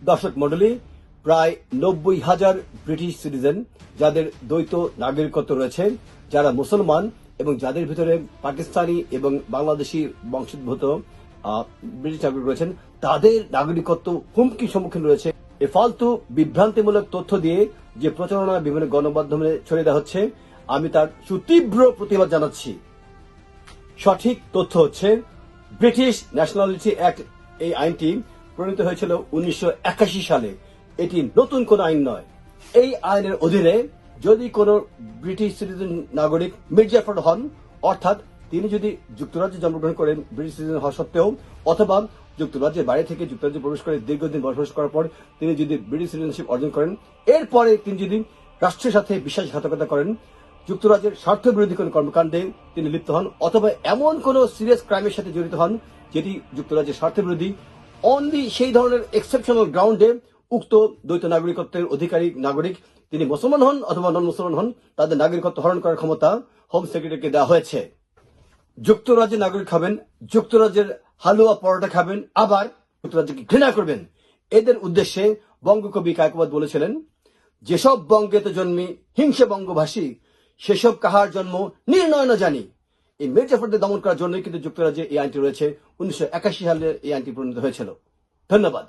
দর্শক মণ্ডলী, প্রায় 90,000 ব্রিটিশ সিটিজেন যাদের দ্বৈত নাগরিকত্ব রয়েছে, যারা মুসলমান এবং যাদের ভিতরে পাকিস্তানি এবং বাংলাদেশি বংশোদ্ভূত ব্রিটিশ নাগরিক রয়েছেন, তাদের নাগরিকত্ব হুমকির সম্মুখীন রয়েছে। এ ফালতু বিভ্রান্তিমূলক তথ্য দিয়ে যে প্রচারণা বিভিন্ন গণমাধ্যমে ছড়িয়ে দেওয়া হচ্ছে, আমি তার সুতীব্র প্রতিবাদ জানাচ্ছি। সঠিক তথ্য হচ্ছে, ব্রিটিশ ন্যাশনালিটি অ্যাক্ট, এই আইনটি প্রণীত হয়েছিল 1981 সালে। এটি নতুন কোন আইন নয়। এই আইনের অধীনে যদি কোন ব্রিটিশ সিটিজেন নাগরিক মির্জাফর হন, অর্থাৎ তিনি যদি যুক্তরাজ্যে জন্মগ্রহণ করেন ব্রিটিশ সিটিজেন হওয়া সত্ত্বেও, অথবা যুক্তরাজ্যের বাইরে থেকে যুক্তরাজ্যে প্রবেশ করে দীর্ঘদিন বসবাস করার পর তিনি যদি ব্রিটিশ সিটিজেনশিপ অর্জন করেন, এরপরে তিনি যদি রাষ্ট্রের সাথে বিশ্বাসঘাতকতা করেন, যুক্তরাজ্যের স্বার্থ বিরোধী কোন কর্মকাণ্ডে তিনি লিপ্ত হন, অথবা এমন কোন সিরিয়াস ক্রাইমের সাথে জড়িত হন যেটি যুক্তরাজ্যের স্বার্থ বিরোধী, অনলি সেই ধরনের এক্সেপশনাল গ্রাউন্ডে উক্ত দ্বৈত নাগরিকত্বের অধিকারী নাগরিক, তিনি মুসলমান হন অথবা নন মুসলমান হন, তাদের নাগরিকত্ব হরণ করার ক্ষমতা হোম সেক্রেটারিকে দেওয়া হয়েছে। যুক্তরাজ্যের নাগরিক হবেন, যুক্তরাজ্যের হালুয়া পরোটা খাবেন, আবার যুক্তরাজ্যকে ঘৃণা করবেন। এদের উদ্দেশ্যে বঙ্গকবি কায়কোবাদ বলেছিলেন, যেসব বঙ্গেতে জন্মি হিংসে বঙ্গভাষী, সেসব কাহার জন্ম নির্ণয় না জানি। এই মির্জাফরদের দমন করার জন্যই কিন্তু যুক্তরাজ্যে এই আইনটি রয়েছে। 1981 সালে এই আইনটি প্রণীত হয়েছিল। ধন্যবাদ।